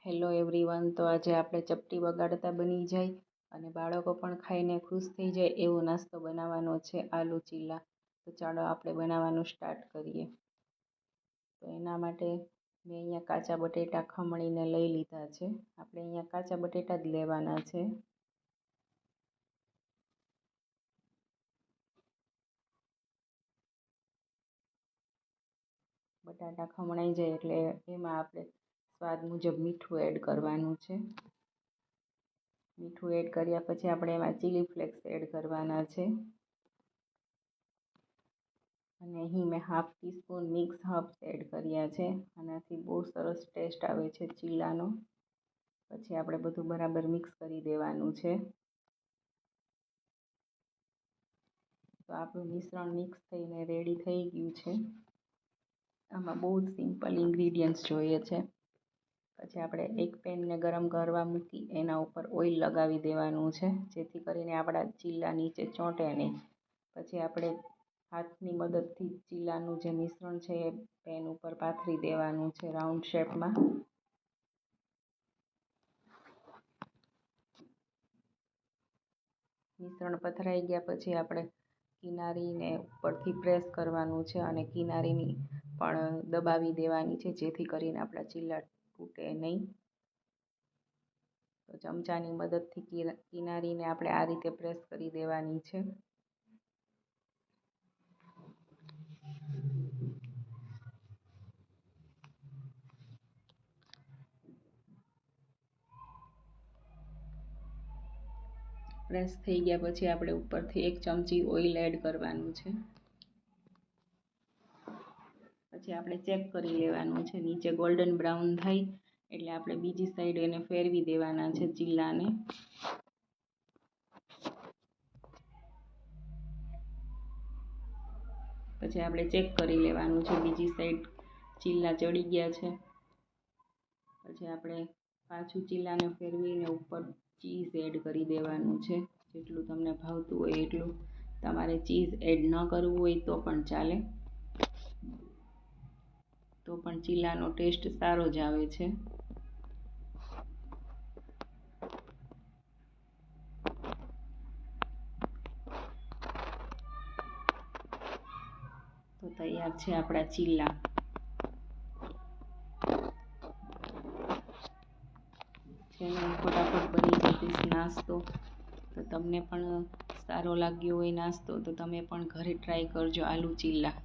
Hello everyone, તો આજે આપણે ચપટી વગાડતા બની જાય અને બાળકો પણ ખાઈને ખુશ થઈ જાય એવો નાસ્તો બનાવવાનો છે, આલુ ચીલા. તો ચાલો આપણે બનાવવાનું સ્ટાર્ટ કરીએ. તો એના માટે મેં અહીંયા કાચા બટેટા ખમણીને લઈ લીધા છે. આપણે અહીંયા કાચા બટેટા જ લેવાના છે. બટાટા ખમણાઈ જાય એટલે એમાં આપણે સ્વાદ મુજબ મીઠું એડ કરવાનું છે. મીઠું એડ કર્યા પછી આપણે એમાં ચીલી ફ્લેક્સ એડ કરવાના છે. અને અહીં મેં half teaspoon mix herbs add કર્યા છે. આનાથી બહુ સરસ ટેસ્ટ આવે છે ચીલાનો. પછી આપણે બધું બરાબર મિક્સ કરી દેવાનું છે. તો આપણું મિશ્રણ મિક્સ થઈને રેડી થઈ ગયું છે. આમાં બહુ જ સિમ્પલ ઇન્ગ્રીડિયન્ટ્સ જોઈએ છે. પછી આપણે એક પેનને ગરમ કરવા મૂકી એના ઉપર ઓઇલ લગાવી દેવાનું છે, જેથી કરીને આપણા ચીલા નીચે ચોંટે નહીં. પછી આપણે હાથની મદદથી ચીલાનું જે મિશ્રણ છે એ પેન ઉપર પાથરી દેવાનું છે રાઉન્ડ શેપમાં. મિશ્રણ પથરાઈ ગયા પછી આપણે કિનારીને ઉપરથી પ્રેસ કરવાનું છે અને કિનારીની પણ દબાવી દેવાની છે, જેથી કરીને આપણા ચીલા તૂટે નહીં. તો ચમચાની મદદથી કિનારીને આપણે આ રીતે પ્રેસ કરી દેવાની છે. પ્રેસ થઈ ગયા પછી આપણે ઉપરથી 1 ચમચી ઓઇલ એડ કરવાનું છે. પછી આપણે ચેક કરી લેવાનું છે. નીચે ગોલ્ડન બ્રાઉન થાય એટલે આપણે બીજી સાઈડ એને ફેરવી દેવાના છે ચીલાને. પછી આપણે ચેક કરી લેવાનું છે બીજી સાઈડ ચીલા ચડી ગયા છે. પછી આપણે પાછું ચીલાને ફેરવીને ઉપર ચીઝ એડ કરી દેવાનું છે. જેટલું તમને ભાવતું હોય એટલું. તમારે ચીઝ એડ ન કરવું હોય તો પણ ચાલે, તો પણ ચીલાનો ટેસ્ટ સારો જ આવે છે. તો તૈયાર છે આપણા ચીલા. જેનો ફટાફટ બની જતી નાસ્તો. તો તમને પણ સારો લાગ્યો હોય નાસ્તો તો તમે પણ ઘરે ટ્રાય કરજો આલુ ચીલા.